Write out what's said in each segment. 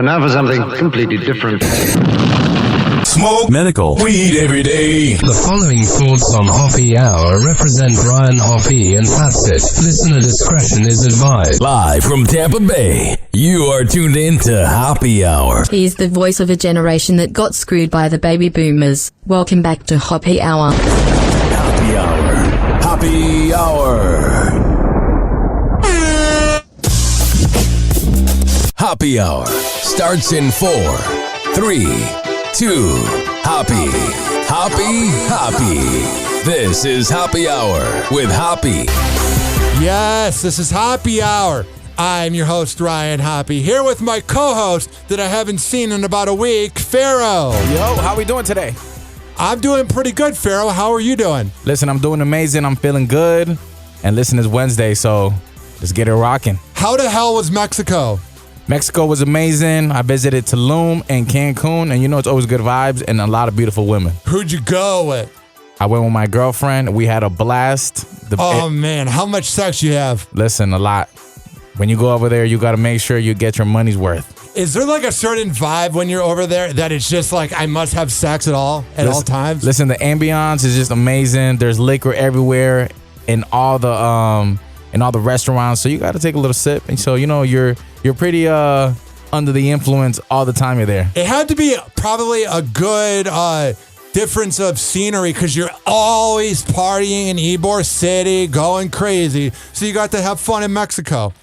Now for something completely different. Smoke medical weed every day. The following thoughts on Hoppe Hour represent Brian Hoppe and that's it. Listener discretion is advised. Live from Tampa Bay, you are tuned in to Hoppe Hour. He is the voice of a generation that got screwed by the baby boomers. Welcome back to Hoppe Hour. Hoppe Hour. Hoppe Hour. Hoppe Hour starts in 4, 3, 2, Hoppe. Hoppe, Hoppe. This is Hoppe Hour with Hoppe. Yes, this is Hoppe Hour. I'm your host, Ryan Hoppe, here with my co-host that I haven't seen in about a week, Pharoh. Yo, how we doing today? I'm doing pretty good, Pharoh. How are you doing? Listen, I'm doing amazing. I'm feeling good. And listen, it's Wednesday, so let's get it rocking. How the hell was Mexico? Mexico was amazing. I visited Tulum and Cancun, and you know it's always good vibes and a lot of beautiful women. Who'd you go with? I went with my girlfriend. We had a blast. Man, how much sex you have? Listen, a lot. When you go over there, you got to make sure you get your money's worth. Is there like a certain vibe when you're over there that it's just like I must have sex at all times? Listen, the ambiance is just amazing. There's liquor everywhere in all the restaurants, so you got to take a little sip. And so, you know, you're pretty under the influence all the time you're there. It had to be probably a good difference of scenery because you're always partying in Ybor City, going crazy. So you got to have fun in Mexico.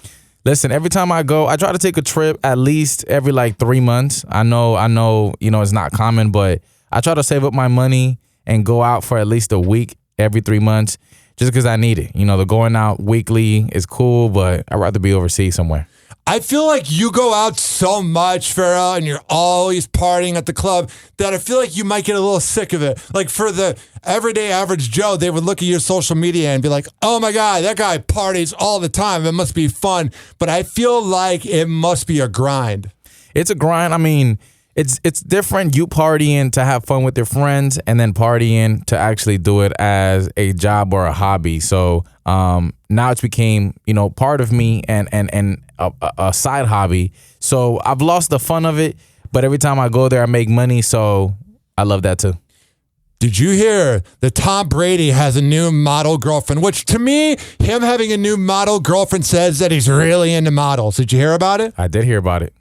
Listen, every time I go, I try to take a trip at least every like 3 months. I know, you know, it's not common, but I try to save up my money and go out for at least a week every 3 months just because I need it. You know, the going out weekly is cool, but I'd rather be overseas somewhere. I feel like you go out so much, Pharoh, and you're always partying at the club that I feel like you might get a little sick of it. Like for the everyday average Joe, they would look at your social media and be like, oh my God, that guy parties all the time. It must be fun. But I feel like it must be a grind. It's a grind. I mean, it's different. You partying to have fun with your friends and then partying to actually do it as a job or a hobby. So now it's became, you know, part of me and a side hobby. So I've lost the fun of it, but every time I go there, I make money. So I love that too. Did you hear that Tom Brady has a new model girlfriend? Which to me, him having a new model girlfriend says that he's really into models. Did you hear about it? I did hear about it.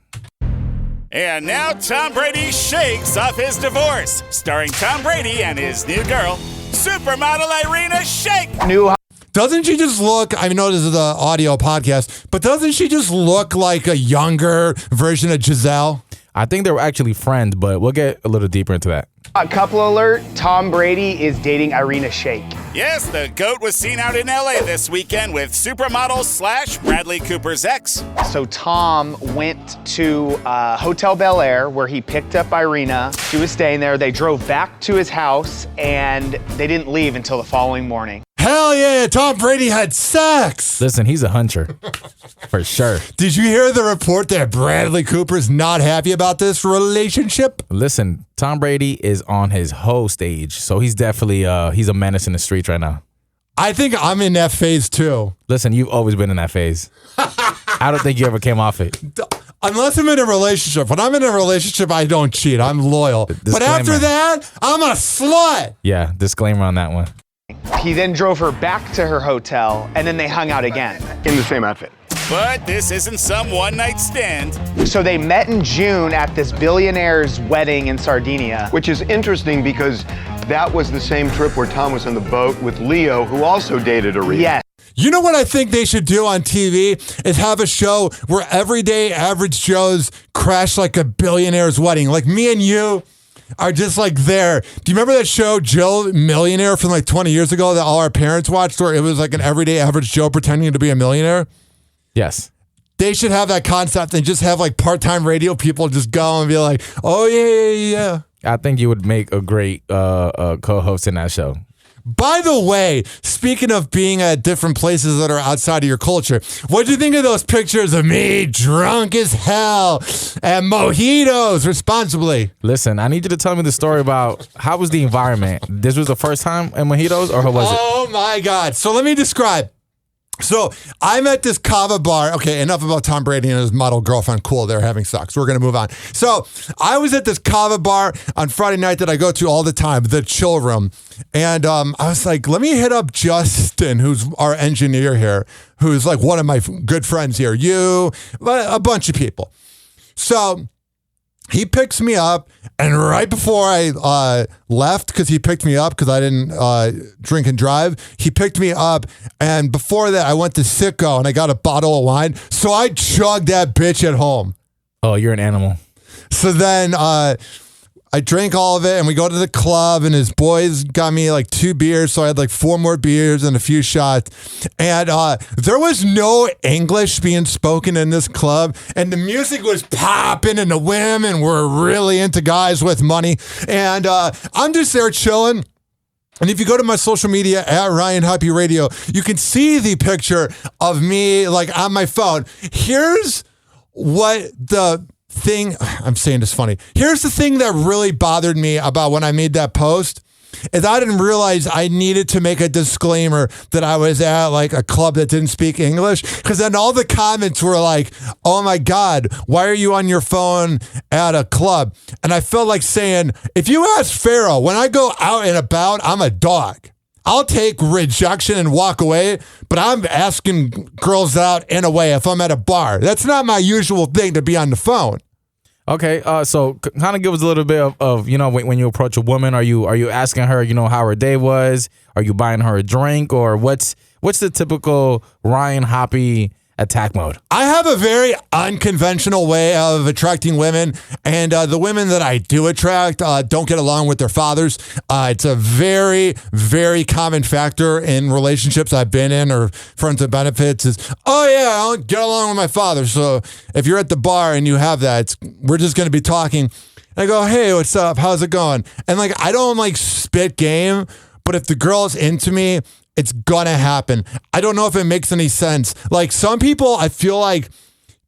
And now Tom Brady shakes off his divorce, starring Tom Brady and his new girl, supermodel Irina Shayk. Doesn't she just look, I know this is an audio podcast, but doesn't she just look like a younger version of Giselle? I think they were actually friends, but we'll get a little deeper into that. Couple alert, Tom Brady is dating Irina Shayk. Yes, the GOAT was seen out in LA this weekend with supermodel / Bradley Cooper's ex. So Tom went to Hotel Bel Air where he picked up Irina. She was staying there. They drove back to his house and they didn't leave until the following morning. Hell yeah, Tom Brady had sex. Listen, he's a hunter, for sure. Did you hear the report that Bradley Cooper's not happy about this relationship? Listen, Tom Brady is on his whole stage, so he's definitely he's a menace in the streets right now. I think I'm in that phase too. Listen, you've always been in that phase. I don't think you ever came off it. Unless I'm in a relationship. When I'm in a relationship, I don't cheat. I'm loyal. But after that, I'm a slut. Yeah, disclaimer on that one. He then drove her back to her hotel, and then they hung out again. In the same outfit. But this isn't some one-night stand. So they met in June at this billionaire's wedding in Sardinia. Which is interesting because that was the same trip where Tom was on the boat with Leo, who also dated Irina. Yes. You know what I think they should do on TV is have a show where everyday average Joes crash like a billionaire's wedding. Like me and you are just like there. Do you remember that show, Joe Millionaire, from like 20 years ago that all our parents watched, where it was like an everyday average Joe pretending to be a millionaire? Yes. They should have that concept and just have like part-time radio people just go and be like, oh, yeah. I think you would make a great co-host in that show. By the way, speaking of being at different places that are outside of your culture, what'd you think of those pictures of me drunk as hell and mojitos responsibly? Listen, I need you to tell me the story about how was the environment. This was the first time in mojitos, or how was it? Oh my God. So let me describe. So I'm at this Kava bar. Okay, enough about Tom Brady and his model girlfriend. Cool, they're having sex. We're going to move on. So I was at this Kava bar on Friday night that I go to all the time, the Chill Room. And I was like, let me hit up Justin, who's our engineer here, who's like one of my good friends here. You, a bunch of people. So he picks me up, and right before I left, because he picked me up because I didn't drink and drive, he picked me up, and before that, I went to Sitco, and I got a bottle of wine, so I chugged that bitch at home. Oh, you're an animal. So then I drank all of it, and we go to the club, and his boys got me like 2 beers, so I had like 4 more beers and a few shots. And there was no English being spoken in this club, and the music was popping, and the women were really into guys with money. And I'm just there chilling. And if you go to my social media at Ryan Hoppe Radio, you can see the picture of me like on my phone. Here's what the thing, I'm saying this funny. Here's the thing that really bothered me about when I made that post is I didn't realize I needed to make a disclaimer that I was at like a club that didn't speak English, because then all the comments were like, oh my God, why are you on your phone at a club? And I felt like saying, if you ask Pharoh, when I go out and about, I'm a dog. I'll take rejection and walk away, but I'm asking girls out in a way if I'm at a bar. That's not my usual thing to be on the phone. Okay, so kind of give us a little bit of when you approach a woman, are you asking her, how her day was? Are you buying her a drink, or what's the typical Ryan Hoppe attack mode? I have a very unconventional way of attracting women, and the women that I do attract don't get along with their fathers. It's a very, very common factor in relationships I've been in or friends with benefits is, oh yeah, I don't get along with my father. So if you're at the bar and you have that, we're just going to be talking. And I go, hey, what's up? How's it going? And like, I don't like spit game, but if the girl's into me, it's gonna happen. I don't know if it makes any sense. Like some people, I feel like,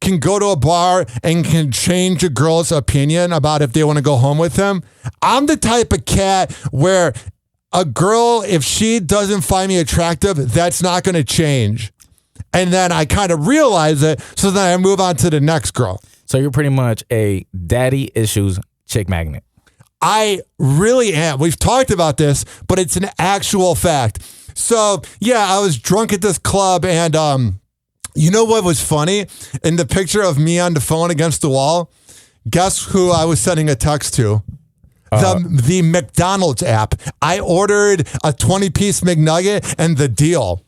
can go to a bar and can change a girl's opinion about if they want to go home with them. I'm the type of cat where a girl, if she doesn't find me attractive, that's not going to change. And then I kind of realize it, so then I move on to the next girl. So you're pretty much a daddy issues chick magnet. I really am. We've talked about this, but it's an actual fact. So, yeah, I was drunk at this club, and you know what was funny? In the picture of me on the phone against the wall, guess who I was sending a text to? The McDonald's app. I ordered a 20-piece McNugget, and the deal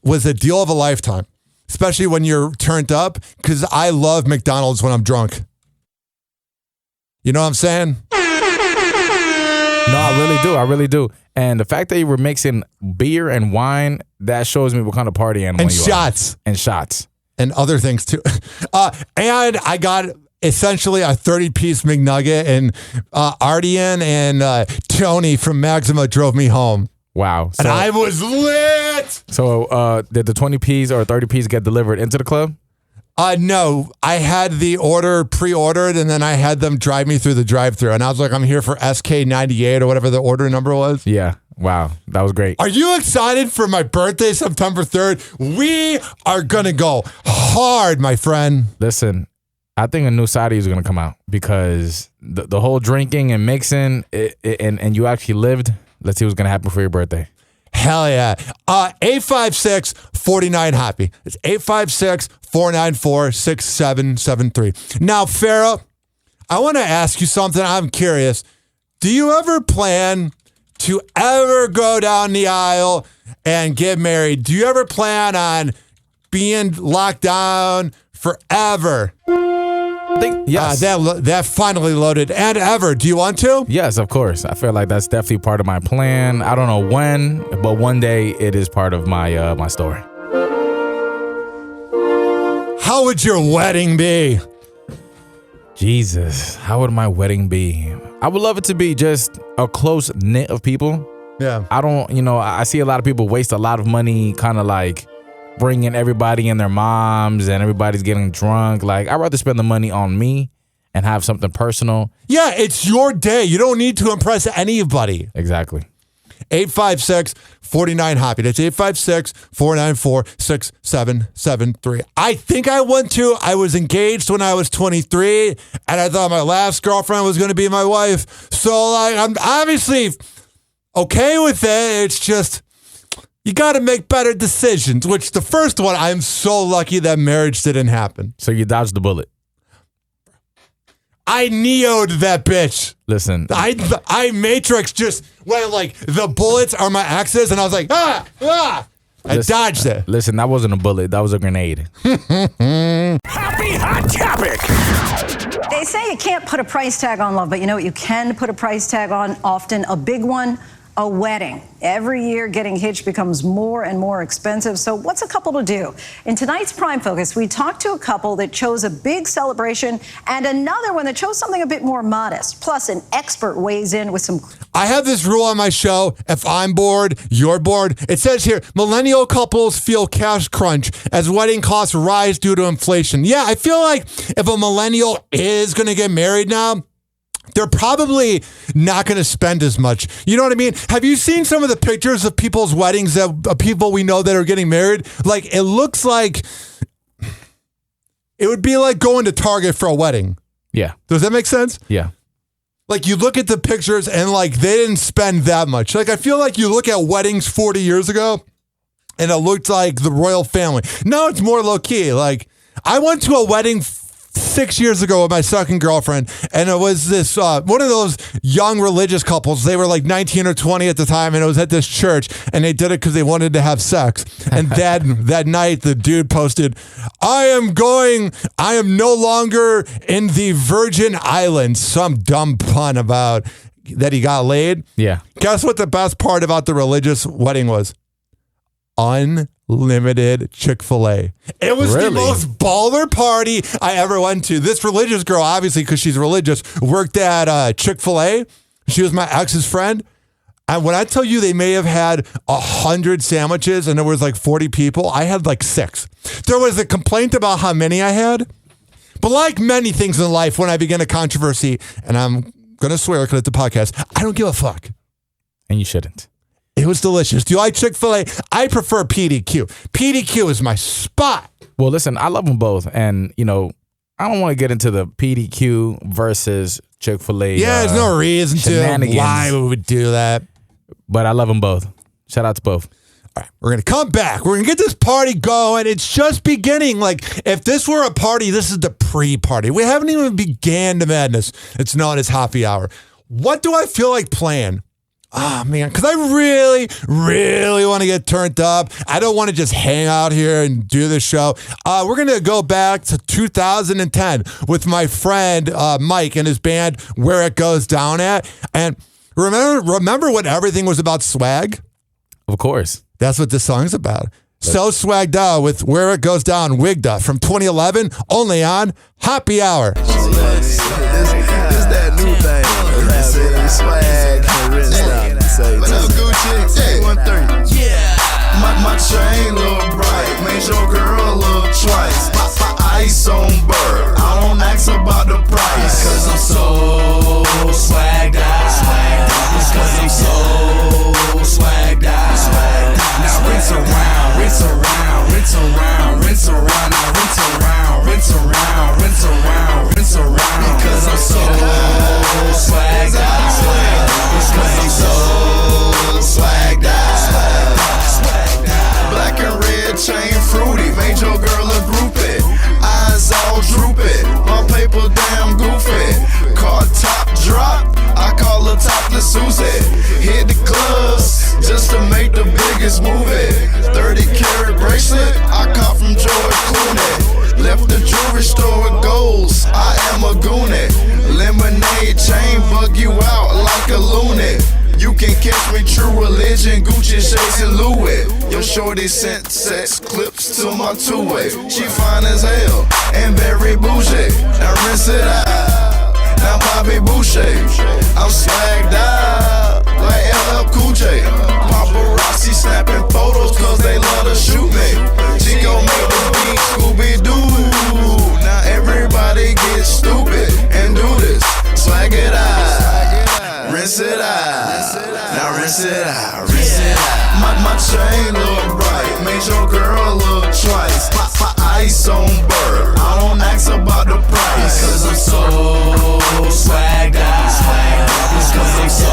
was a deal of a lifetime, especially when you're turned up, because I love McDonald's when I'm drunk. You know what I'm saying? No, I really do. And the fact that you were mixing beer and wine, that shows me what kind of party animal and you shots. are. And shots. And other things too. And I got essentially a 30-piece McNugget, and Ardian and Tony from Maxima drove me home. Wow. And I was lit. So did the 20-piece or 30-piece get delivered into the club? No, I had the order pre-ordered, and then I had them drive me through the drive-thru. And I was like, I'm here for SK98 or whatever the order number was. Yeah. Wow. That was great. Are you excited for my birthday, September 3rd? We are going to go hard, my friend. Listen, I think a new side of you is going to come out, because the whole drinking and mixing and you actually lived. Let's see what's going to happen for your birthday. Hell yeah. 856-49-HOPPE. It's 856-494-6773. Now, Pharoh, I want to ask you something. I'm curious. Do you ever plan to ever go down the aisle and get married? Do you ever plan on being locked down forever? I think, yes. That finally loaded. And ever. Do you want to? Yes, of course. I feel like that's definitely part of my plan. I don't know when, but one day it is part of my my story. How would your wedding be? Jesus, how would my wedding be? I would love it to be just a close knit of people. Yeah. I don't, I see a lot of people waste a lot of money kind of like bringing everybody and their moms and everybody's getting drunk. Like, I'd rather spend the money on me and have something personal. Yeah, it's your day. You don't need to impress anybody. Exactly. 856-49-HOPPY. That's 856-494-6773. I think I was engaged when I was 23, and I thought my last girlfriend was going to be my wife. So like, I'm obviously okay with it. It's just, you got to make better decisions, which the first one, I'm so lucky that marriage didn't happen. So you dodged the bullet. I neo'd that bitch. Listen. I Matrix just went like, the bullets are my exes, and I was like, I dodged it. Listen, that wasn't a bullet. That was a grenade. Happy Hot Topic. They say you can't put a price tag on love, but you know what you can put a price tag on? Often a big one, a wedding. Every year getting hitched becomes more and more expensive. So what's a couple to do? In tonight's Prime Focus, we talked to a couple that chose a big celebration and another one that chose something a bit more modest. Plus, an expert weighs in with some... I have this rule on my show. If I'm bored, you're bored. It says here, millennial couples feel cash crunch as wedding costs rise due to inflation. Yeah, I feel like if a millennial is going to get married now, they're probably not going to spend as much. You know what I mean? Have you seen some of the pictures of people's weddings of people we know that are getting married? Like, it looks like it would be like going to Target for a wedding. Yeah. Does that make sense? Yeah. Like, you look at the pictures and, like, they didn't spend that much. Like, I feel like you look at weddings 40 years ago and it looked like the royal family. Now it's more low-key. Like, I went to a wedding 6 years ago with my second girlfriend, and it was this one of those young religious couples. They were like 19 or 20 at the time, and it was at this church, and they did it because they wanted to have sex. And that night, the dude posted, I am no longer in the Virgin Islands. Some dumb pun about that he got laid. Yeah. Guess what the best part about the religious wedding was? Unlimited Chick-fil-A. It was the most baller party I ever went to. This religious girl, obviously, because she's religious, worked at Chick-fil-A. She was my ex's friend. And when I tell you they may have had 100 sandwiches and there was like 40 people, I had like 6. There was a complaint about how many I had. But like many things in life, when I begin a controversy, and I'm going to swear because it's a podcast, I don't give a fuck. And you shouldn't. It was delicious. Do you like Chick-fil-A? I prefer PDQ. PDQ is my spot. Well, listen, I love them both. And, you know, I don't want to get into the PDQ versus Chick-fil-A. Yeah, there's no reason to why we would do that. But I love them both. Shout out to both. All right, we're going to come back. We're going to get this party going. It's just beginning. Like, if this were a party, this is the pre-party. We haven't even began the madness. It's known as Happy Hour. What do I feel like playing? Oh, man, because I really, really want to get turned up. I don't want to just hang out here and do this show. We're going to go back to 2010 with my friend Mike and his band, Where It Goes Down At. And remember when everything was about swag? Of course. That's what this song's about. So swagged out with Where It Goes Down, Wigged Up from 2011, only on Happy Hour. This that new thing. Swag. My chain look bright, made your girl look twice. Ice on bird, I don't ask about the price. Cause I'm so swagged out. Cause I'm so swagged out. Now rinse around, rinse around, rinse around, rinse around. Now rinse around, rinse around, rinse around, rinse around. Cause I'm so swagged out. Cause I'm so swagged out. Black and red chain fruity, made your girl a groupie. Eyes all droopy, my paper damn goofy. Car top drop, I call her topless Susie. Hit the clubs just to make the biggest movie. 30-carat bracelet, I caught from George Clooney. Left the jewelry store with goals, I am a goonie. Lemonade chain bug you out like a loony. You can catch me true religion, Gucci shades and Louis. Your shorty sent sex clips to my two-way. She fine as hell and very bougie. Now rinse it out. Now Bobby Boucher. I'm swagged out like LL Cool J. Paparazzi snapping photos cause they love to shoot me. She gon' make the beat Scooby-Doo. Now everybody get stupid and do this. Swag it out. Rinse it out. Now rinse it out, rinse it out. My chain look right, made your girl look twice. Pop ice on bird, I don't ask about the price. Cause I'm so swagged out. Cause I'm so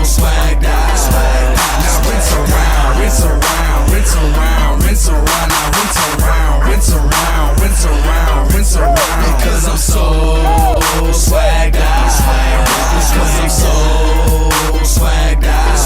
swagged out. Now rinse around, rinse around, rinse around, rinse around. Now rinse around, rinse around, rinse around, rinse around. Because I'm so swagged out. Cause I'm so swagged out.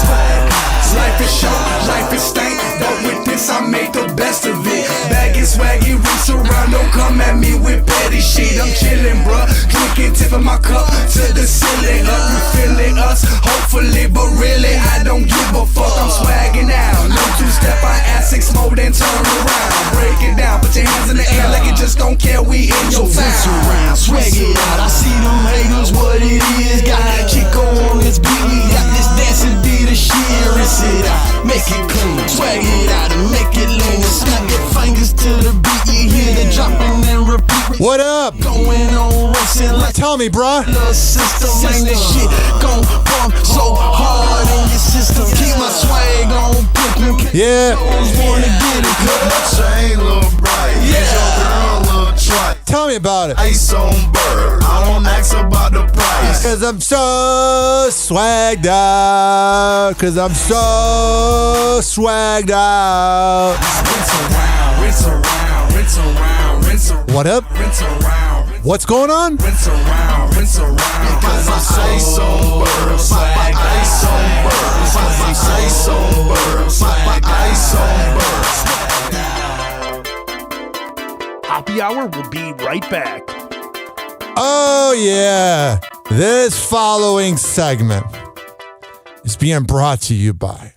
Life is short, life is stank, but with this I make the best of it. Bag is swaggy, rinse around, don't come at me with petty shit. I'm chillin', bruh, drinking, tipping my cup to the ceiling. Up, you feeling us, hopefully, but really I don't give a fuck. I'm swagging out, no two-step, I add 6 more, then turn around. Break it down, put your hands in the air like you just don't care, we in your town. Rinse around, swag it out, I see them haters, what it is. Got Chico on this beat, we got this dancing beat of shit. Rinse it out, make it clean, swag it out and make it lean. Snap your fingers to the beat, you hear the dropping and repeat. What up? Going on racing like Tell me, bruh. the system, ain't this shit gon' bump so hard in your system. Keep my swag on pimpin'. Yeah. Wanna get it, cause my chain look bright. Yeah, your girl look twice. Tell me about it. Ice on bird, I don't ask about the price. Cause I'm so swagged out. Cause I'm so swagged out. Rinse around, rinse around, rinse around, rinse around. What up? Rinse around, What's going on? rinse around, rinse around. Cause I'm so ice on bird, swag ice on bird. Cause I'm ice on bird, swag ice on bird. Happy Hour will be right back. Oh, yeah. This following segment is being brought to you by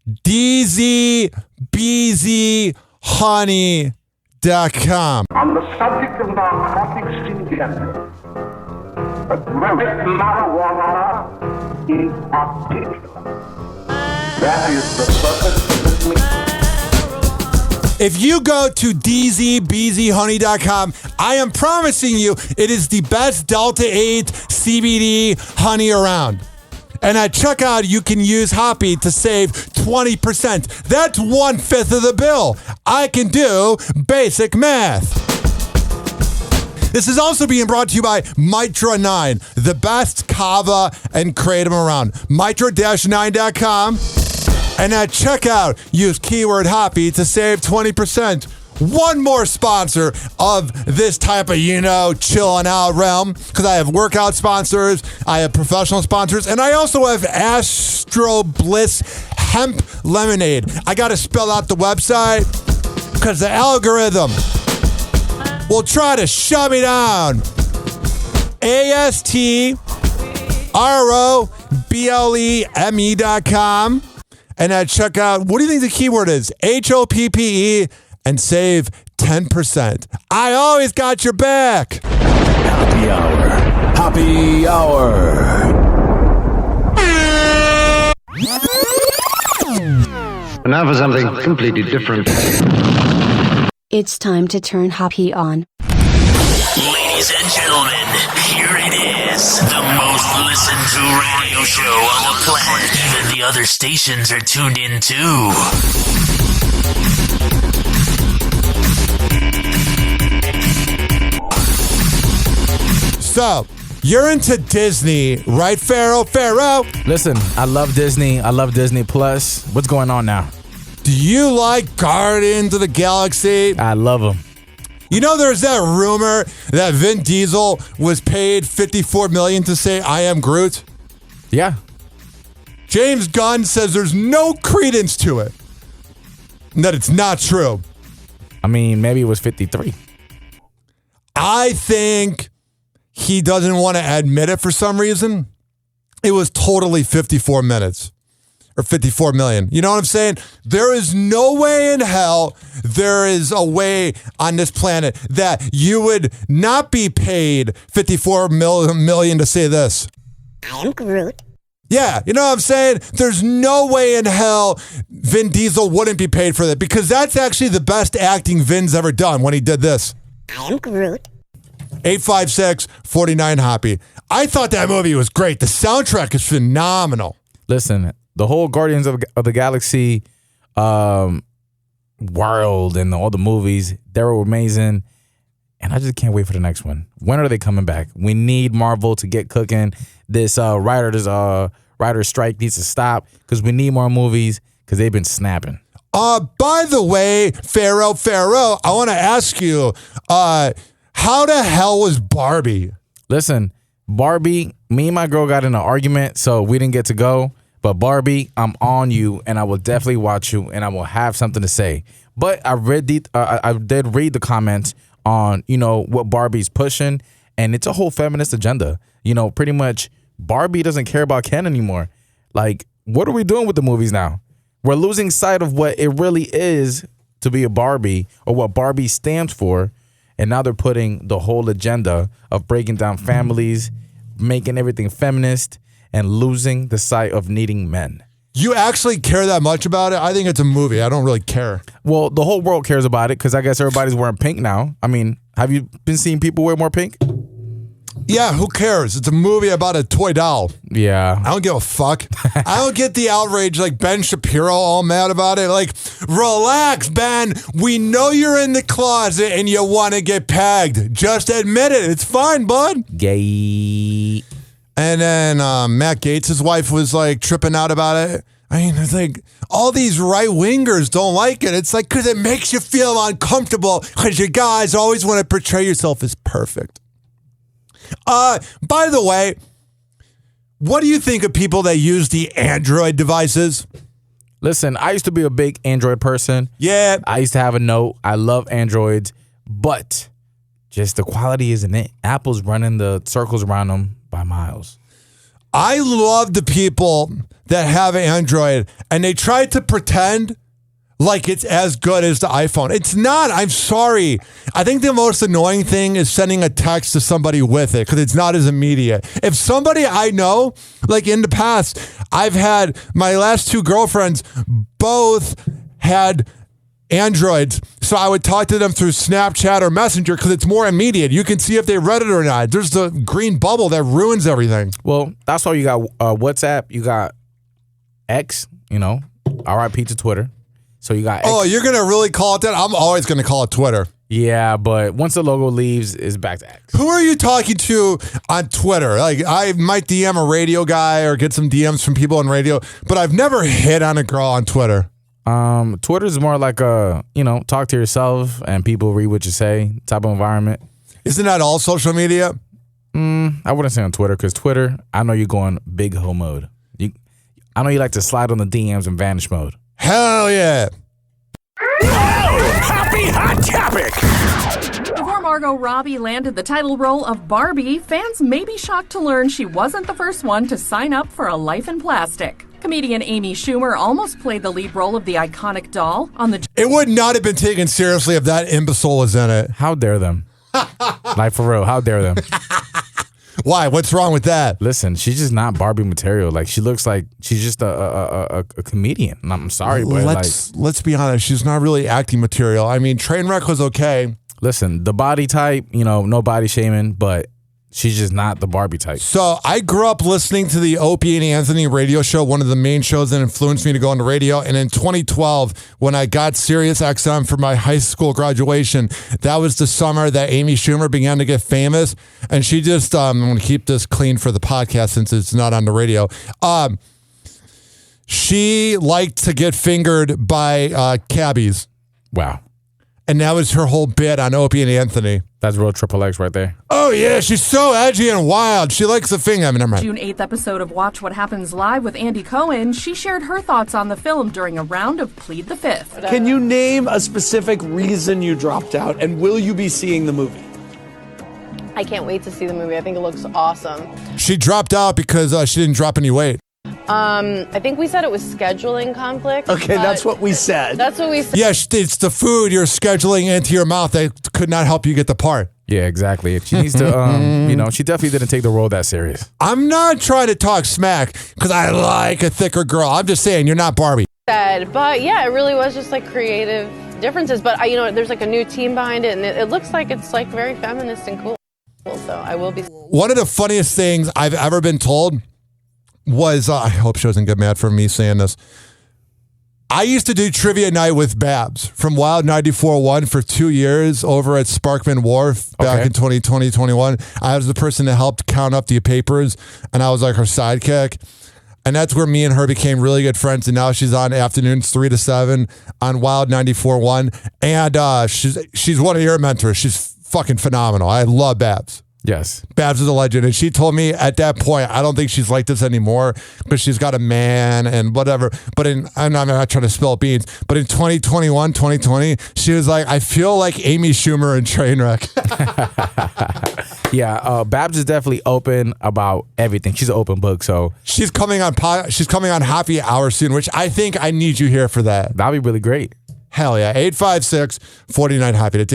DZBZHoney.com. On the subject of narcotics in general, but marijuana in particular. That is the purpose of this meeting. If you go to DZBZHoney.com, I am promising you it is the best Delta 8 CBD honey around. And at checkout, you can use Hoppe to save 20%. That's 1/5 of the bill. I can do basic math. This is also being brought to you by Mitra 9, the best Kava and Kratom around. Mitra-9.com. And at checkout, use keyword Hoppe to save 20%. One more sponsor of this type of, chilling out realm, because I have workout sponsors, I have professional sponsors, and I also have Astro Bliss Hemp Lemonade. I got to spell out the website because the algorithm will try to shut me down. ASTROBLEME.com. And at checkout, what do you think the keyword is? HOPPE, and save 10%. I always got your back. Happy Hour. Happy Hour. And now for something completely different. It's time to turn Hoppe on. Ladies and gentlemen, here it is. The most listened to radio show on the planet. Even the other stations are tuned in too. So, you're into Disney, right, Pharoh? Pharoh? Listen, I love Disney. I love Disney Plus. What's going on now? Do you like Guardians of the Galaxy? I love them. You know, there's that rumor that Vin Diesel was paid $54 million to say, I am Groot? Yeah. James Gunn says there's no credence to it. And that it's not true. I mean, maybe it was 53. I think he doesn't want to admit it for some reason. It was totally 54 minutes. Or 54 million. You know what I'm saying? There is no way in hell there is a way on this planet that you would not be paid 54 million to say this. I am Groot. Yeah, you know what I'm saying? There's no way in hell Vin Diesel wouldn't be paid for that, because that's actually the best acting Vin's ever done when he did this. I am Groot. 856-49 Hoppe. I thought that movie was great. The soundtrack is phenomenal. Listen, the whole Guardians of the Galaxy world and all the movies, they were amazing. And I just can't wait for the next one. When are they coming back? We need Marvel to get cooking. This writer's strike needs to stop because we need more movies because they've been snapping. By the way, Pharoh, I want to ask you, how the hell was Barbie? Listen, Barbie, me and my girl got in an argument, so we didn't get to go. But Barbie, I'm on you, and I will definitely watch you, and I will have something to say. But I did read the comments on, what Barbie's pushing, and it's a whole feminist agenda. Pretty much Barbie doesn't care about Ken anymore. Like, what are we doing with the movies now? We're losing sight of what it really is to be a Barbie or what Barbie stands for. And now they're putting the whole agenda of breaking down families, making everything feminist, and losing the sight of needing men. You actually care that much about it? I think it's a movie. I don't really care. Well, the whole world cares about it because I guess everybody's wearing pink now. I mean, have you been seeing people wear more pink? Yeah, who cares? It's a movie about a toy doll. Yeah. I don't give a fuck. I don't get the outrage like Ben Shapiro all mad about it. Like, relax, Ben. We know you're in the closet and you want to get pegged. Just admit it. It's fine, bud. Gay. And then Matt Gaetz' wife was like tripping out about it. I mean, it's like all these right-wingers don't like it. It's like because it makes you feel uncomfortable because you guys always want to portray yourself as perfect. By the way, what do you think of people that use the Android devices? Listen, I used to be a big Android person. Yeah. I used to have a Note. I love Androids, but just the quality isn't it. Apple's running the circles around them by miles. I love the people that have Android and they try to pretend like it's as good as the iPhone. It's not. I'm sorry. I think the most annoying thing is sending a text to somebody with it because it's not as immediate. If somebody I know, like in the past, I've had my last two girlfriends both had Androids, so I would talk to them through Snapchat or Messenger because it's more immediate. You can see if they read it or not. There's the green bubble that ruins everything. Well, that's why you got WhatsApp, you got X, RIP to Twitter. So you got X. Oh, you're going to really call it that? I'm always going to call it Twitter. Yeah, but once the logo leaves, it's back to X. Who are you talking to on Twitter? Like, I might DM a radio guy or get some DMs from people on radio, but I've never hit on a girl on Twitter. Twitter is more like a, talk to yourself and people read what you say type of environment. Isn't that all social media? I wouldn't say on Twitter because Twitter, I know you're going big hoe mode. I know you like to slide on the DMs and vanish mode. Hell yeah. Happy Hot Topic! Before Margot Robbie landed the title role of Barbie, fans may be shocked to learn she wasn't the first one to sign up for a life in plastic. Comedian Amy Schumer almost played the lead role of the iconic doll on the... It would not have been taken seriously if that imbecile was in it. How dare them? Like, for real, how dare them? Why? What's wrong with that? Listen, she's just not Barbie material. Like, she looks like she's just a comedian. And I'm sorry, but let's be honest. She's not really acting material. I mean, Trainwreck was okay. Listen, the body type, no body shaming, but she's just not the Barbie type. So I grew up listening to the Opie and Anthony radio show, one of the main shows that influenced me to go into radio. And in 2012, when I got Sirius XM for my high school graduation, that was the summer that Amy Schumer began to get famous. And she just, I'm going to keep this clean for the podcast since it's not on the radio. She liked to get fingered by cabbies. Wow. And that was her whole bit on Opie and Anthony. That's real Triple X right there. Oh, yeah. She's so edgy and wild. She likes the finger. I mean, never mind. June 8th episode of Watch What Happens Live with Andy Cohen, she shared her thoughts on the film during a round of Plead the Fifth. Can you name a specific reason you dropped out, and will you be seeing the movie? I can't wait to see the movie. I think it looks awesome. She dropped out because she didn't drop any weight. I think we said it was scheduling conflict. Okay, that's what we said. That's what we said. Yeah, it's the food you're scheduling into your mouth that could not help you get the part. Yeah, exactly. She needs to, she definitely didn't take the role that serious. I'm not trying to talk smack because I like a thicker girl. I'm just saying you're not Barbie. But yeah, it really was just like creative differences. But there's like a new team behind it, and it looks like it's like very feminist and cool. So I will be. One of the funniest things I've ever been told was, I hope she doesn't get mad for me saying this. I used to do trivia night with Babs from Wild 94.1 for 2 years over at Sparkman Wharf back in 2020, 21. I was the person that helped count up the papers, and I was like her sidekick. And that's where me and her became really good friends. And now she's on afternoons 3 to 7 on Wild 94.1. And she's one of your mentors. She's fucking phenomenal. I love Babs. Yes. Babs is a legend. And she told me at that point, I don't think she's like this anymore because she's got a man and whatever. But I'm not trying to spill beans, but in 2021, 2020, she was like, I feel like Amy Schumer in Trainwreck. Yeah, Babs is definitely open about everything. She's an open book, so. She's coming on Happy Hour soon, which I think I need you here for that. That'd be really great. Hell yeah. 856-49-HAPPY. That's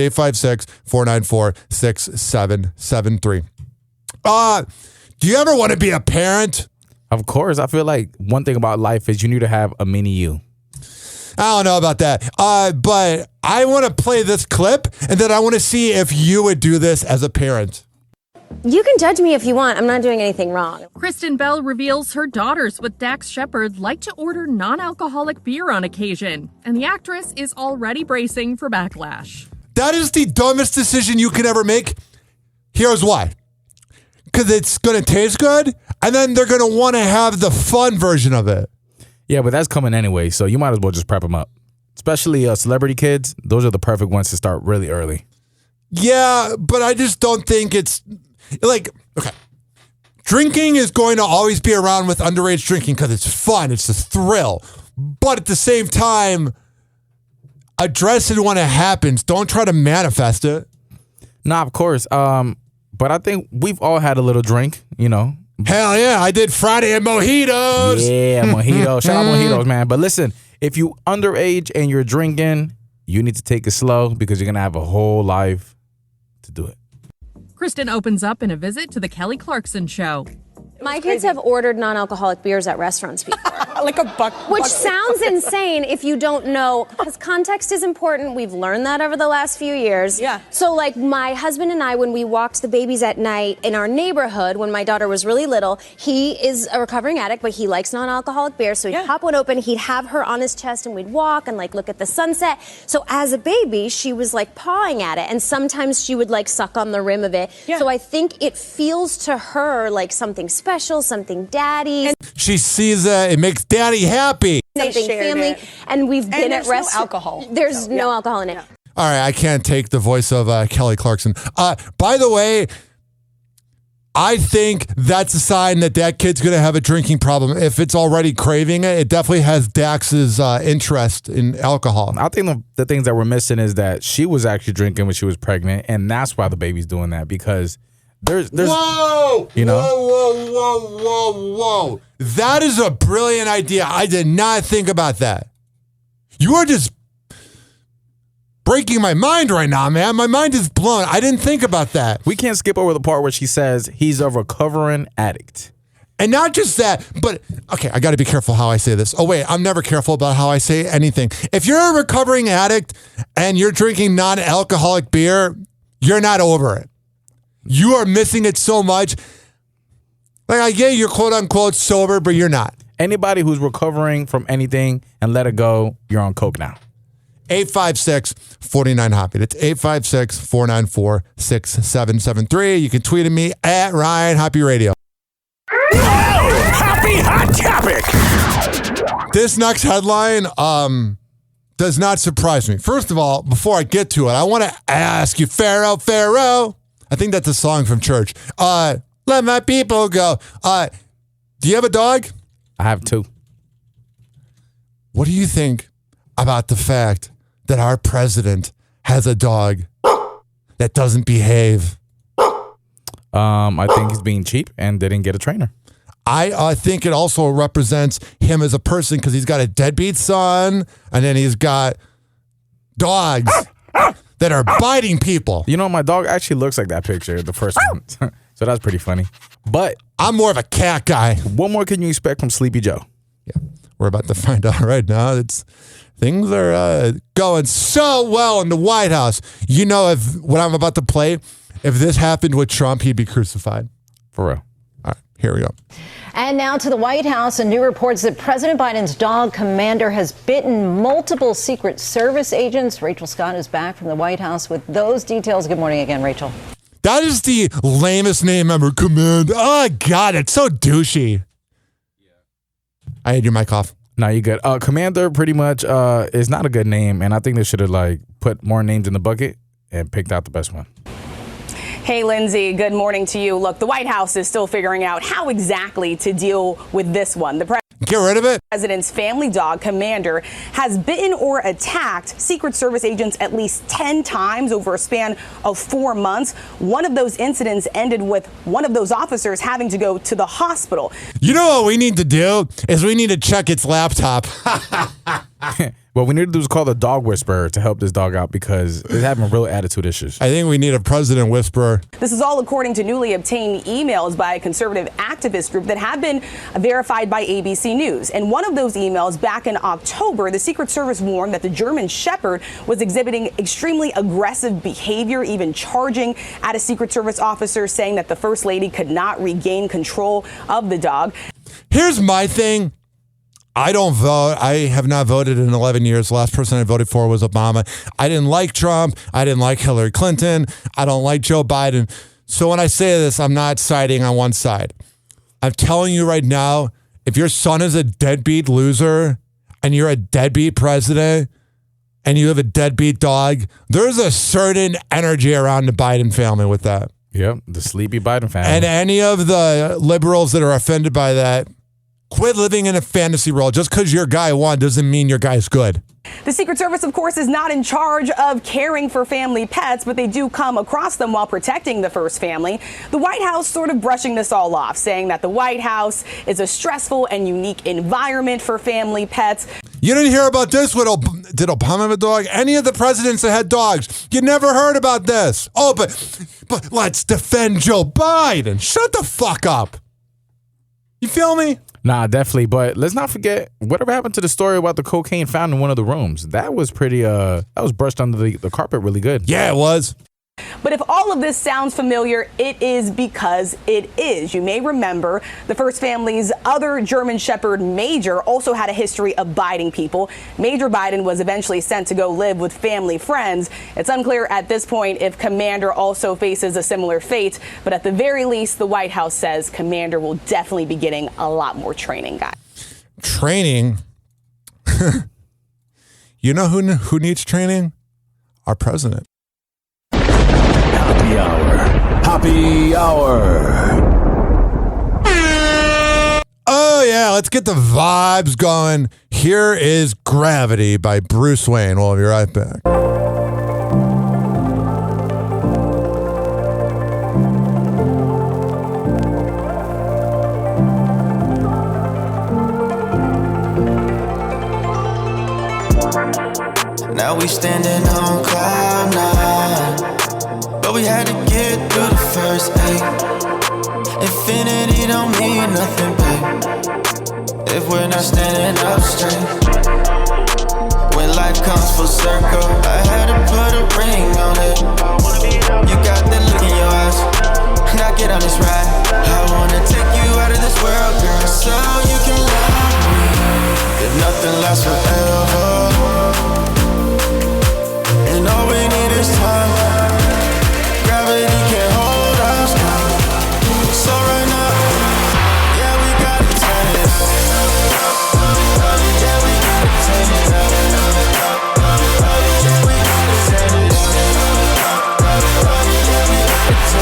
856-494-6773. Do you ever want to be a parent? Of course. I feel like one thing about life is you need to have a mini you. I don't know about that. But I want to play this clip, and then I want to see if you would do this as a parent. You can judge me if you want. I'm not doing anything wrong. Kristen Bell reveals her daughters with Dax Shepard like to order non-alcoholic beer on occasion, and the actress is already bracing for backlash. That is the dumbest decision you could ever make. Here's why. Because it's going to taste good, and then they're going to want to have the fun version of it. Yeah, but that's coming anyway, so you might as well just prep them up. Especially celebrity kids, those are the perfect ones to start really early. Yeah, but I just don't think it's... Like, okay, drinking is going to always be around with underage drinking because it's fun. It's a thrill. But at the same time, address it when it happens. Don't try to manifest it. Nah, of course. But I think we've all had a little drink, you know. Hell yeah, I did Friday at Mojitos. Yeah, Mojitos. Shout out Mojitos, man. But listen, if you underage and you're drinking, you need to take it slow because you're going to have a whole life to do it. Kristen opens up in a visit to the Kelly Clarkson show. My kids have ordered non-alcoholic beers at restaurants before. Like a buck. Which sounds insane if you don't know, because context is important. We've learned that over the last few years. Yeah. So like my husband and I, when we walked the babies at night in our neighborhood, when my daughter was really little, he is a recovering addict, but he likes non-alcoholic beer. So he'd pop one open, he'd have her on his chest and we'd walk and like look at the sunset. So as a baby, she was like pawing at it. And sometimes she would like suck on the rim of it. Yeah. So I think it feels to her like something special, something daddy. She sees it makes daddy happy. Something family. And we've been at restaurants. No alcohol. There's no alcohol in it. All right, I can't take the voice of Kelly Clarkson. By the way, I think that's a sign that that kid's going to have a drinking problem. If it's already craving it, it definitely has Dax's interest in alcohol. I think the things that we're missing is that she was actually drinking when she was pregnant, and that's why the baby's doing that, because there's whoa, you know, whoa. That is a brilliant idea. I did not think about that. You are just breaking my mind right now, man. My mind is blown. I didn't think about that. We can't skip over the part where she says he's a recovering addict. And not just that, but, okay, I got to be careful how I say this. Oh, wait, I'm never careful about how I say anything. If you're a recovering addict and you're drinking non-alcoholic beer, you're not over it. You are missing it so much. Like, I get you're quote-unquote sober, but you're not. Anybody who's recovering from anything and let it go, you're on coke now. 856-49-HAPPY. That's 856-494-6773. You can tweet at me at Ryan Hoppe Radio. Happy Hot Topic. This next headline does not surprise me. First of all, before I get to it, I want to ask you, Pharoh. I think that's a song from church. Let my people go. Do you have a dog? I have two. What do you think about the fact that our president has a dog that doesn't behave? I think he's being cheap and didn't get a trainer. I think it also represents him as a person because he's got a deadbeat son and then he's got dogs that are biting people. You know, my dog actually looks like that picture, the first one. So that's pretty funny. But I'm more of a cat guy. What more can you expect from Sleepy Joe? Yeah, we're about to find out right now. Things are going so well in the White House. You know, if what I'm about to play, if this happened with Trump, he'd be crucified. For real. All right. Here we go. And now to the White House, and new reports that President Biden's dog Commander has bitten multiple Secret Service agents. Rachel Scott is back from the White House with those details. Good morning again, Rachel. That is the lamest name ever, Commander. Oh, God, it's so douchey. I had your mic off. No, you're good. Commander pretty much is not a good name, and I think they should have put more names in the bucket and picked out the best one. Hey, Lindsay, good morning to you. Look, the White House is still figuring out how exactly to deal with this one. Get rid of it. President's family dog, Commander, has bitten or attacked Secret Service agents at least 10 times over a span of 4 months. One of those incidents ended with one of those officers having to go to the hospital. You know what we need to do is we need to check its laptop. What we need to do is call the dog whisperer to help this dog out because it's having real attitude issues. I think we need a president whisperer. This is all according to newly obtained emails by a conservative activist group that have been verified by ABC News. And one of those emails back in October, the Secret Service warned that the German Shepherd was exhibiting extremely aggressive behavior, even charging at a Secret Service officer, saying that the First Lady could not regain control of the dog. Here's my thing. I don't vote. I have not voted in 11 years. The last person I voted for was Obama. I didn't like Trump. I didn't like Hillary Clinton. I don't like Joe Biden. So when I say this, I'm not siding on one side. I'm telling you right now, if your son is a deadbeat loser and you're a deadbeat president and you have a deadbeat dog, there's a certain energy around the Biden family with that. Yep, the sleepy Biden family. And any of the liberals that are offended by that, quit living in a fantasy world. Just because your guy won doesn't mean your guy's good. The Secret Service, of course, is not in charge of caring for family pets, but they do come across them while protecting the first family. The White House sort of brushing this all off, saying that the White House is a stressful and unique environment for family pets. You didn't hear about this? Did Obama have a dog? Any of the presidents that had dogs? You never heard about this. Oh, but let's defend Joe Biden. Shut the fuck up. You feel me? Nah, definitely. But let's not forget whatever happened to the story about the cocaine found in one of the rooms. That was pretty, that was brushed under the carpet really good. Yeah, it was. But if all of this sounds familiar, it is because it is. You may remember the first family's other German Shepherd, Major, also had a history of biting people. Major Biden was eventually sent to go live with family friends. It's unclear at this point if Commander also faces a similar fate, but at the very least, the White House says Commander will definitely be getting a lot more training, guys. Training? You know who needs training? Our president. Happy Hour. Happy Hour. Oh, yeah, let's get the vibes going. Here is Gravity by Bruce Wayne. We'll be right back. Now we standing on cloud nine, but we had to get through the first 8. Infinity don't mean nothing, babe, if we're not standing up straight. When life comes full circle, I had to put a ring on it. You got that look in your eyes, now get on this ride. I wanna take you out of this world, girl, so you can love me. If nothing lasts forever, and all we need is time. Gravity can't hold us now. So right now, yeah, we gotta turn it up. Yeah, we gotta turn it up. Yeah, we gotta turn it up. Yeah, we gotta turn it up.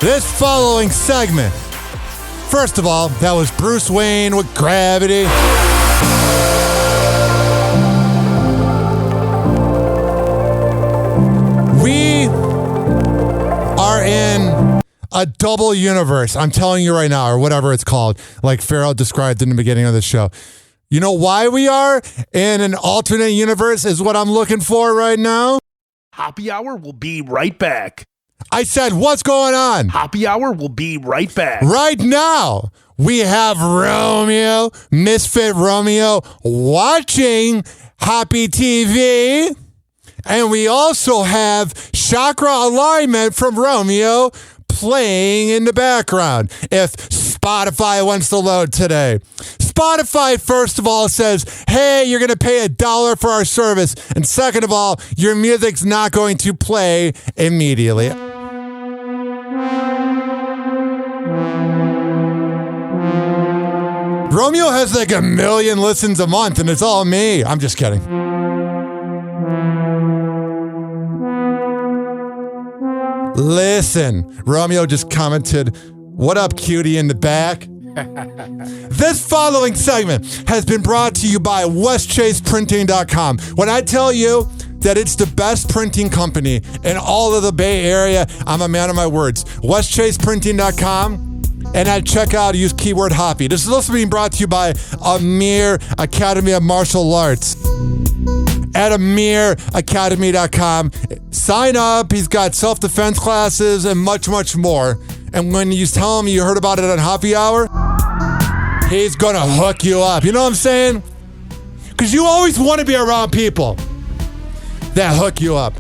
This following segment. First of all, that was Bruce Wayne with Gravity. We are in a double universe. I'm telling you right now, or whatever it's called, like Pharoh described in the beginning of the show. You know why we are in an alternate universe is what I'm looking for right now? Happy Hour will be right back. I said, what's going on? Happy Hour will be right back. Right now, we have Romeo, Misfit Romeo, watching Hoppe TV. And we also have Chakra Alignment from Romeo playing in the background. If Spotify wants to load today. Spotify, first of all, says, hey, you're going to pay $1 for our service. And second of all, your music's not going to play immediately. Romeo has like 1 million listens a month, and it's all me. I'm just kidding. Listen, Romeo just commented, what up, cutie in the back? This following segment has been brought to you by WestChasePrinting.com. When I tell you that it's the best printing company in all of the Bay Area, I'm a man of my words. WestChasePrinting.com. And at checkout, use keyword Hoppe. This is also being brought to you by Amir Academy of Martial Arts. At AmirAcademy.com. Sign up. He's got self-defense classes and much, much more. And when you tell him you heard about it on Happy Hour, he's going to hook you up. You know what I'm saying? Because you always want to be around people that hook you up.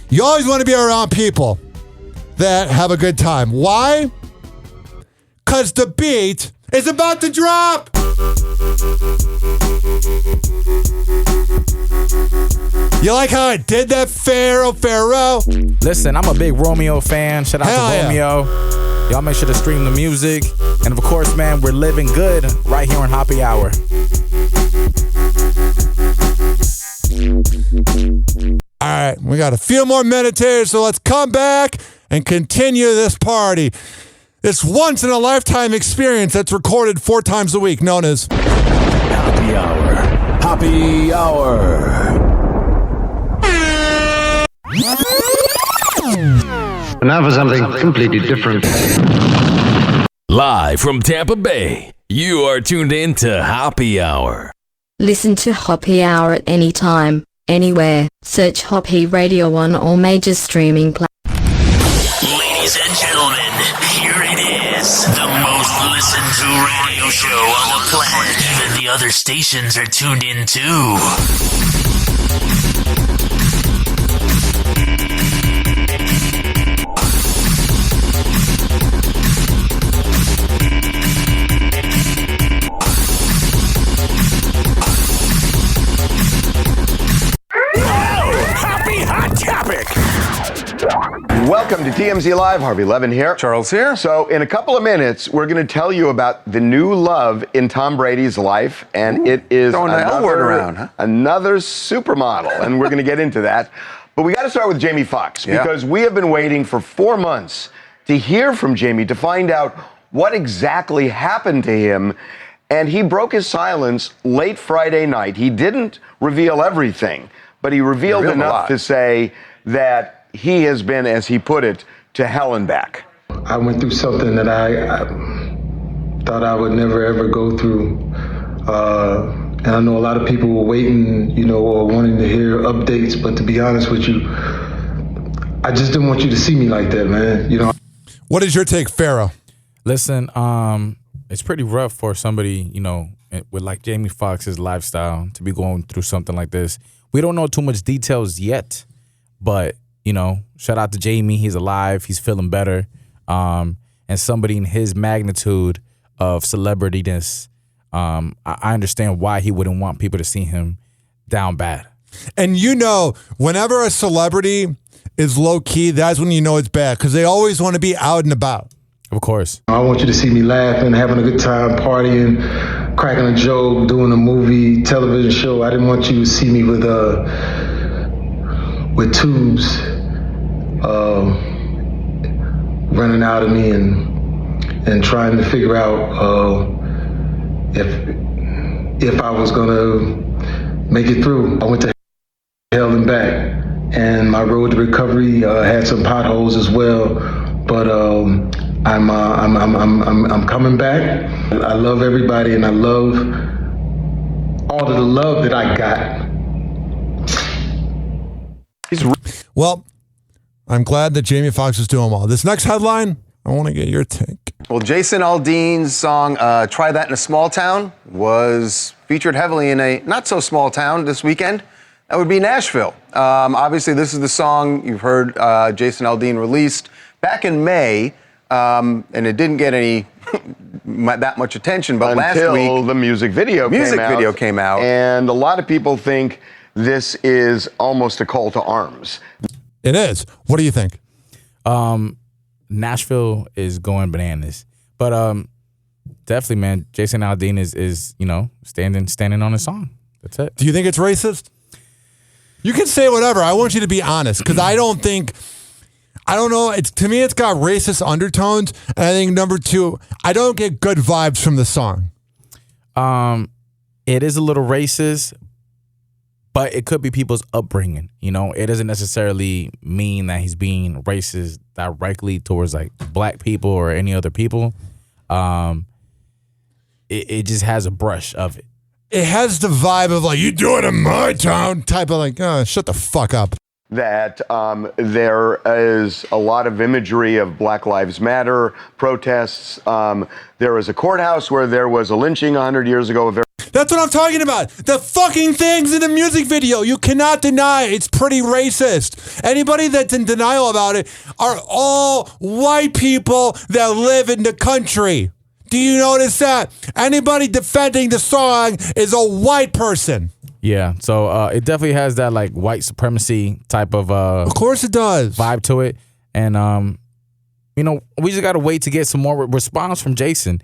You always want to be around people that have a good time. Why? Because the beat is about to drop. You like how I did that, Pharoh? Listen, I'm a big Romeo fan. Shout out to Romeo. Y'all make sure to stream the music. And of course, man, we're living good right here on Happy Hour. All right, we got a few more minutes here, so let's come back and continue this party. This once-in-a-lifetime experience that's recorded 4 times a week, known as Happy Hour. Happy Hour. And now for something completely different. Live from Tampa Bay, you are tuned in to Happy Hour. Listen to Hoppe Hour at any time, anywhere. Search Hoppe Radio on all major streaming platforms. Ladies and gentlemen, here it is. The most listened to radio show on the planet. Even the other stations are tuned in too. Welcome to TMZ Live. Harvey Levin here. Charles here. So in a couple of minutes, we're going to tell you about the new love in Tom Brady's life. And it is throwing the L word around, huh? Another supermodel. And we're going to get into that. But we got to start with Jamie Foxx, because we have been waiting for 4 months to hear from Jamie, to find out what exactly happened to him. And he broke his silence late Friday night. He didn't reveal everything, but he revealed enough to say that he has been, as he put it, to hell and back. I went through something that I thought I would never, ever go through. And I know a lot of people were waiting, or wanting to hear updates. But to be honest with you, I just didn't want you to see me like that, man. What is your take, Pharoh? Listen, it's pretty rough for somebody, with like Jamie Foxx's lifestyle to be going through something like this. We don't know too much details yet, but shout out to Jamie. He's alive. He's feeling better. And somebody in his magnitude of celebrityness, I understand why he wouldn't want people to see him down bad. And whenever a celebrity is low key, that's when you know it's bad, because they always want to be out and about. Of course. I want you to see me laughing, having a good time, partying, cracking a joke, doing a movie, television show. I didn't want you to see me with tubes, running out of me and trying to figure out if I was gonna make it through. I went to hell and back, and my road to recovery had some potholes as well. But I'm coming back. I love everybody, and I love all of the love that I got. Well, I'm glad that Jamie Foxx is doing well. This next headline, I want to get your take. Well, Jason Aldean's song, Try That in a Small Town, was featured heavily in a not-so-small town this weekend. That would be Nashville. Obviously, this is the song you've heard Jason Aldean released back in May, and it didn't get any that much attention. But last week, the music video came out. And a lot of people think this is almost a call to arms. It is. What do you think? Nashville is going bananas, but definitely, man, Jason Aldean is standing on his song. That's it. Do you think it's racist? You can say whatever. I want you to be honest, because I don't know. To me, it's got racist undertones, and I think number two, I don't get good vibes from the song. It is a little racist, but it could be people's upbringing. It doesn't necessarily mean that he's being racist directly towards like black people or any other people. It just has a brush of it. It has the vibe of like, you do it in my town type of like, shut the fuck up. That there is a lot of imagery of Black Lives Matter protests. There was a courthouse where there was a lynching 100 years ago. That's what I'm talking about. The fucking things in the music video. You cannot deny it. It's pretty racist. Anybody that's in denial about it are all white people that live in the country. Do you notice that? Anybody defending the song is a white person. Yeah, so it definitely has that like white supremacy type of course it does, vibe to it. And we just gotta wait to get some more response from Jason.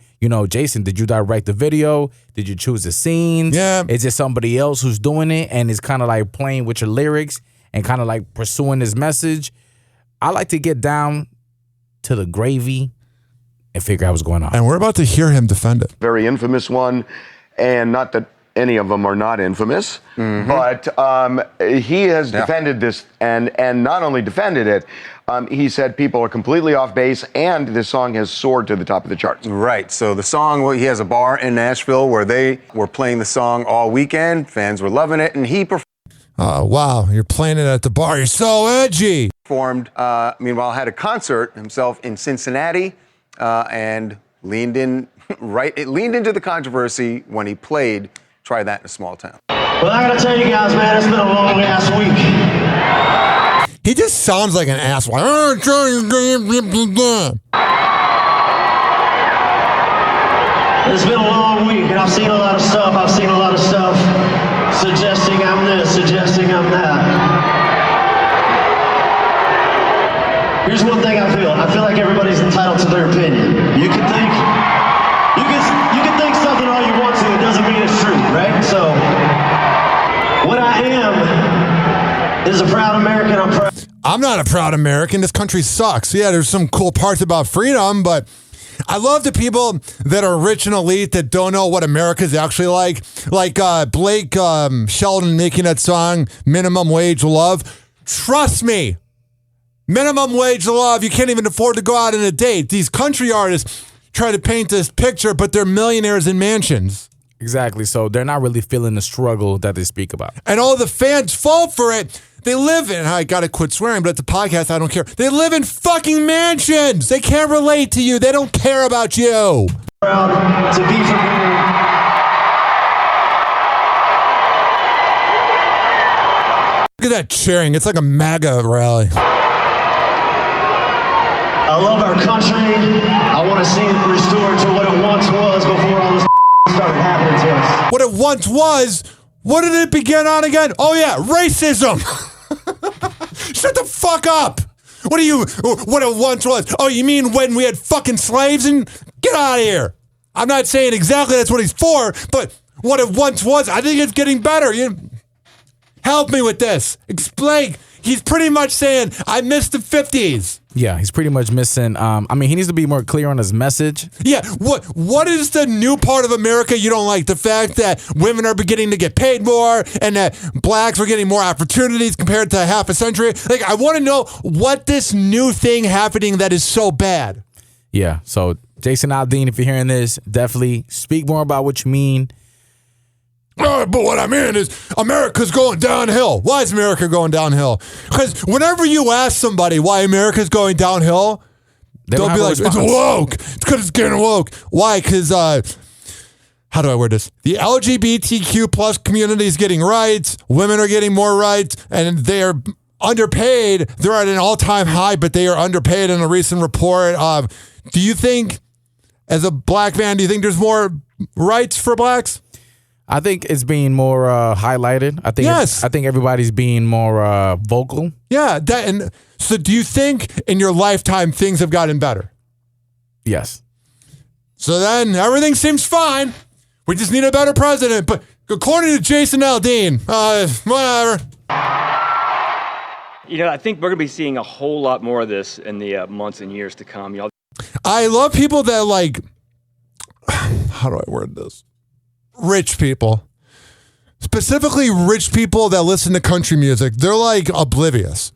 Jason, did you direct the video? Did you choose the scenes? Yeah. Is it somebody else who's doing it and is kind of like playing with your lyrics and kind of like pursuing his message? I like to get down to the gravy and figure out what's going on. And we're about to hear him defend it. Very infamous one, and not that any of them are not infamous, but he has defended this, and not only defended it, he said people are completely off base, and this song has soared to the top of the charts. Right. So the song, he has a bar in Nashville where they were playing the song all weekend. Fans were loving it, and he performed. Oh, wow. You're playing it at the bar. You're so edgy. Meanwhile, had a concert himself in Cincinnati, and leaned into the controversy when he played Try That in a Small Town. Well, I gotta tell you guys, man, it's been a long ass week. He just sounds like an asshole. It's been a long week, and I've seen a lot of stuff. Suggesting I'm this, suggesting I'm that. Here's one thing I feel. I feel like everybody's entitled to their opinion. You can think something all you want to. It doesn't mean it's true, right? So, what I am is a proud American. I'm not a proud American. This country sucks. Yeah, there's some cool parts about freedom, but I love the people that are rich and elite that don't know what America's actually like. Like Blake Shelton making that song, Minimum Wage Love. Trust me. Minimum wage love, you can't even afford to go out on a date. These country artists try to paint this picture, but they're millionaires in mansions. Exactly. So they're not really feeling the struggle that they speak about. And all the fans fall for it. They live in, I gotta quit swearing, but it's a podcast, I don't care. They live in fucking mansions. They can't relate to you. They don't care about you. Proud to be from here. Look at that cheering. It's like a MAGA rally. I love our country. I want to see it restored to what it once was before all this started happening to us. What it once was, what did it begin on again? Oh yeah, racism. Shut the fuck up. What it once was? Oh, you mean when we had fucking slaves? And get out of here. I'm not saying exactly that's what he's for, but what it once was, I think it's getting better. Help me with this. Explain. he's pretty much saying, I missed the 50s. Yeah, he's pretty much missing. He needs to be more clear on his message. Yeah, what is the new part of America you don't like? The fact that women are beginning to get paid more and that blacks are getting more opportunities compared to half a century? Like, I want to know what this new thing happening that is so bad. Yeah, so Jason Aldean, if you're hearing this, definitely speak more about what you mean. But what I mean is America's going downhill. Why is America going downhill? Because whenever you ask somebody why America's going downhill, they'll be like, it's woke. It's because it's getting woke. Why? Because, how do I word this? The LGBTQ plus community is getting rights. Women are getting more rights. And they're underpaid. They're at an all-time high, but they are underpaid in a recent report. Do you think, as a black man, do you think there's more rights for blacks? I think it's being more highlighted. I think everybody's being more vocal. Yeah. And so do you think in your lifetime things have gotten better? Yes. So then everything seems fine. We just need a better president. But according to Jason Aldean, whatever. I think we're going to be seeing a whole lot more of this in the months and years to come. I love people that like, how do I word this? Rich people, specifically rich people that listen to country music, they're like oblivious.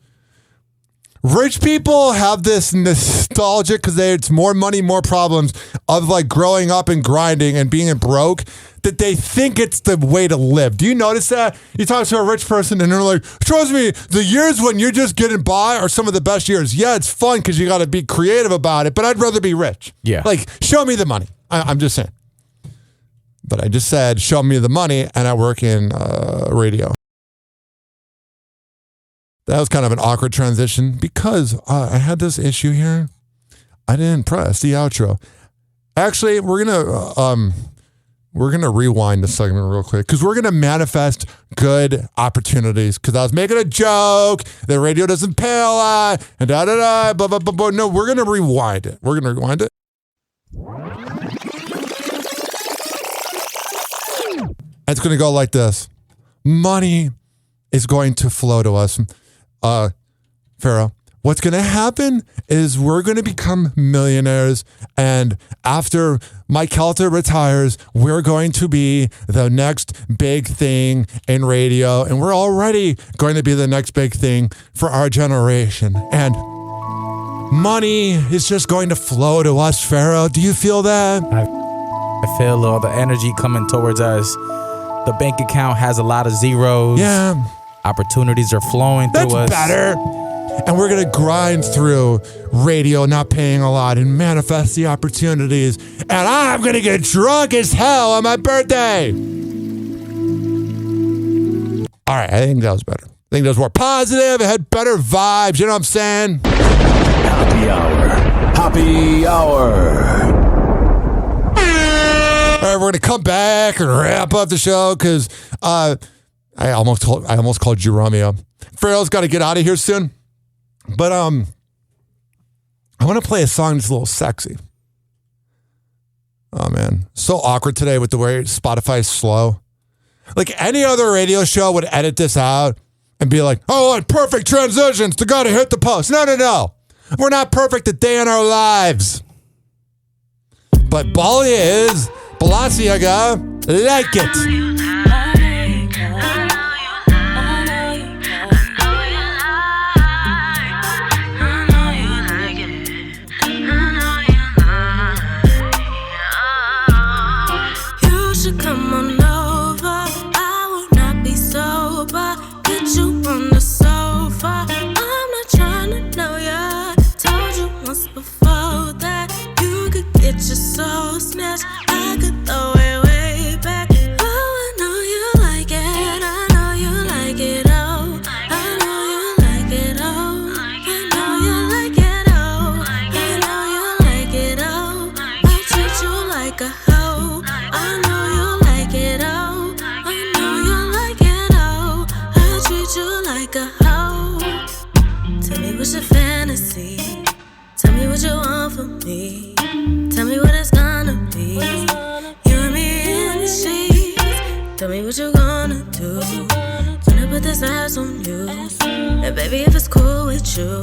Rich people have this nostalgic because it's more money, more problems of like growing up and grinding and being broke that they think it's the way to live. Do you notice that? You talk to a rich person and they're like, trust me, the years when you're just getting by are some of the best years. Yeah, it's fun because you got to be creative about it, but I'd rather be rich. Yeah. Like, show me the money. I'm just saying. But I just said, show me the money, and I work in radio. That was kind of an awkward transition because I had this issue here. I didn't press the outro. Actually, we're gonna rewind the segment real quick because we're gonna manifest good opportunities. Because I was making a joke, the radio doesn't pay a lot, and blah blah blah blah blah. No, we're gonna rewind it. We're gonna rewind it. It's going to go like this. Money is going to flow to us. Pharoh, what's going to happen is we're going to become millionaires. And after Mike Kelter retires, we're going to be the next big thing in radio. And we're already going to be the next big thing for our generation. And money is just going to flow to us, Pharoh. Do you feel that? I feel all the energy coming towards us. The bank account has a lot of zeros. Yeah. Opportunities are flowing through us. That's better. And we're going to grind through radio not paying a lot and manifest the opportunities. And I'm going to get drunk as hell on my birthday. All right, I think that was better. I think that was more positive. It had better vibes. You know what I'm saying? Happy Hour. Happy Hour. All right, we're gonna come back and wrap up the show because I almost called you Romeo. Pharoh's got to get out of here soon, but I want to play a song that's a little sexy. Oh man, so awkward today with the way Spotify's slow. Like any other radio show would edit this out and be like, "Oh, what perfect transitions to gotta hit the post." No, we're not perfect a day in our lives, but Bali is. Balenciaga, like it. You should come on over. I will not be sober. Get you on the sofa. I'm not trying to know ya. Told you once before that you could get your soul snatched. I could throw it way back. Oh, I know you like it. I know you like it. Oh, I know you like it. Oh, I know you like it. Oh, I know you like it. Oh, I'll treat you like a hoe. I know you like it. Oh, I know you like it. Oh, I'll treat you like a hoe. Tell me what's your fantasy. Tell me what you want from me. Tell me what it's gonna be. You and me in the sheets. Tell me what you gonna do. When I put this ass on you. And baby, if it's cool with you,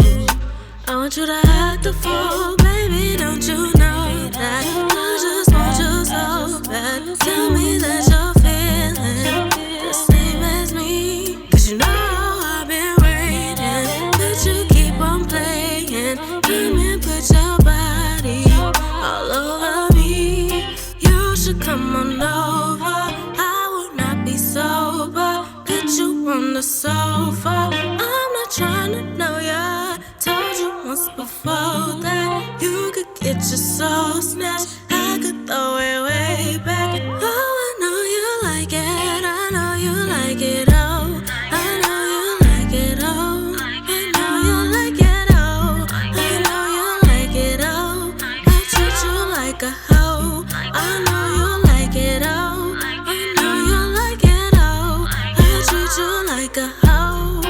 I want you to act the fool. Baby, don't you know that I just want you so bad? Tell me that you're feeling the same as me. Cause you know I've been waiting, but you keep on playing. Come and put your body all over me. You should come on over. I will not be sober. Put you on the sofa. I'm not trying to know ya. Told you once before that you could get your soul snatched. I could throw it way back. Oh, I know you like it. I know you like it. Oh, I know you like it. Oh, I know you like it. Oh, I know you like it. Oh, I treat you like a hoe. I know you like it. Oh, I know you like it. Oh, I treat you like a hoe.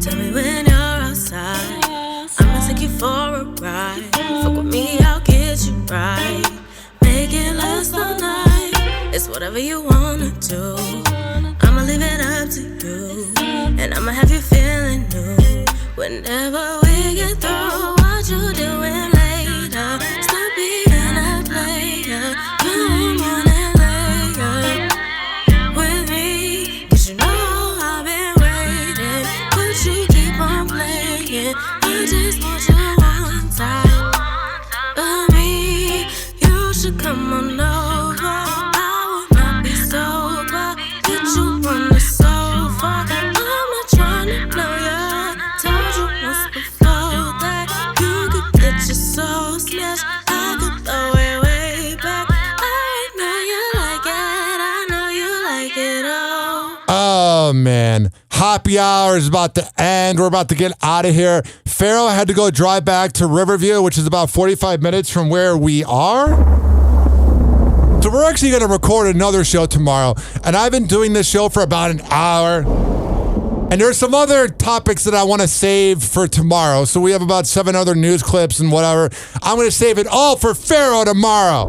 Tell me when you're outside, I'ma take you for a ride. Fuck with me, I'll get you right. Make it last all night. It's whatever you wanna do. I'ma leave it up to you, and I'ma have you feeling new. Whenever we get through, what you doing later? Stop being a player. Come on and lay up with me. Cause you know I've been waiting, but you keep on playing. I just want you one time of me. You should come on over. I will not be sober. Put you on the sofa. I'm not trying to know ya. Told you once before that you could get your soul snatched. I could throw it way back. I know you like it. I know you like it. Oh. Oh, man. Happy hour is about to end. We're about to get out of here. Pharoh had to go drive back to Riverview, which is about 45 minutes from where we are. So we're actually going to record another show tomorrow. And I've been doing this show for about an hour. And there's some other topics that I want to save for tomorrow. So we have about 7 other news clips and whatever. I'm going to save it all for Pharoh tomorrow.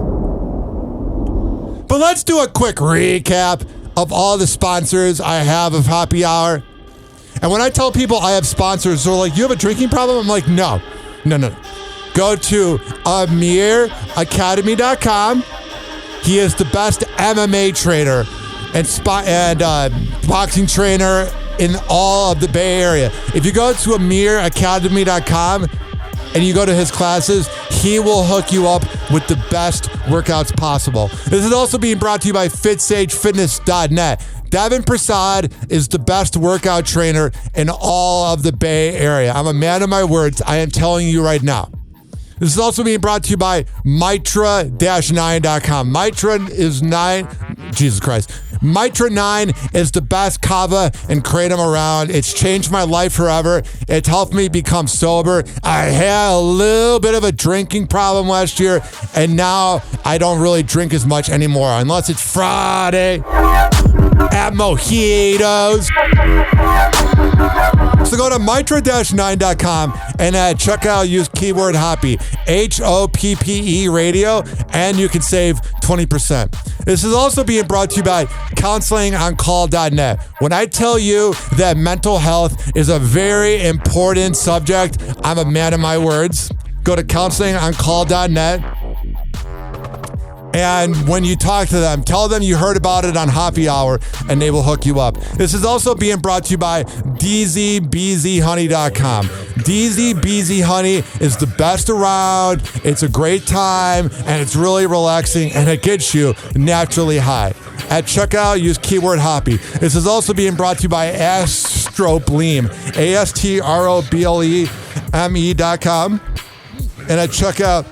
But let's do a quick recap of all the sponsors I have of Happy Hour. And when I tell people I have sponsors, they're like, you have a drinking problem? I'm like, no. Go to amiracademy.com. He is the best MMA trainer and boxing trainer in all of the Bay Area. If you go to amiracademy.com and you go to his classes, he will hook you up with the best workouts possible. This is also being brought to you by FitSageFitness.net. Devin Prasad is the best workout trainer in all of the Bay Area. I'm a man of my words. I am telling you right now. This is also being brought to you by Mitra-9.com. Mitra is 9. Jesus Christ. Mitra 9 is the best Kava and Kratom around. It's changed my life forever. It's helped me become sober. I had a little bit of a drinking problem last year, and now I don't really drink as much anymore, unless it's Friday at Mojitos. So go to Mitra-9.com and at checkout, use keyword Hoppe, HOPPE radio, and you can save 20%. This is also being brought to you by counselingoncall.net. When I tell you that mental health is a very important subject, I'm a man of my words. Go to counselingoncall.net. And when you talk to them, tell them you heard about it on Happy Hour, and they will hook you up. This is also being brought to you by DZBZHoney.com. DZBZ Honey is the best around. It's a great time, and it's really relaxing, and it gets you naturally high. At checkout, use keyword Hoppe. This is also being brought to you by Astrobleme, ASTROBLEME.com. And at checkout,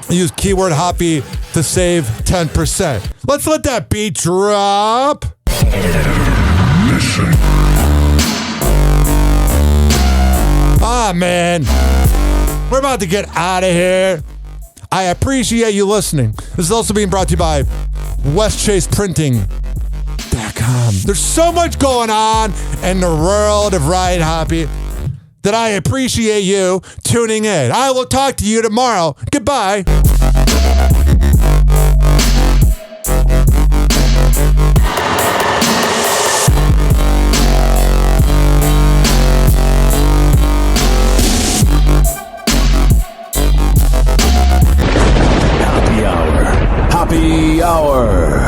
use keyword Hoppe to save 10%. Let's let that beat drop. Ah, man. We're about to get out of here. I appreciate you listening. This is also being brought to you by WestChasePrinting.com. There's so much going on in the world of Ride Hoppe that I appreciate you tuning in. I will talk to you tomorrow. Goodbye. Happy Hour.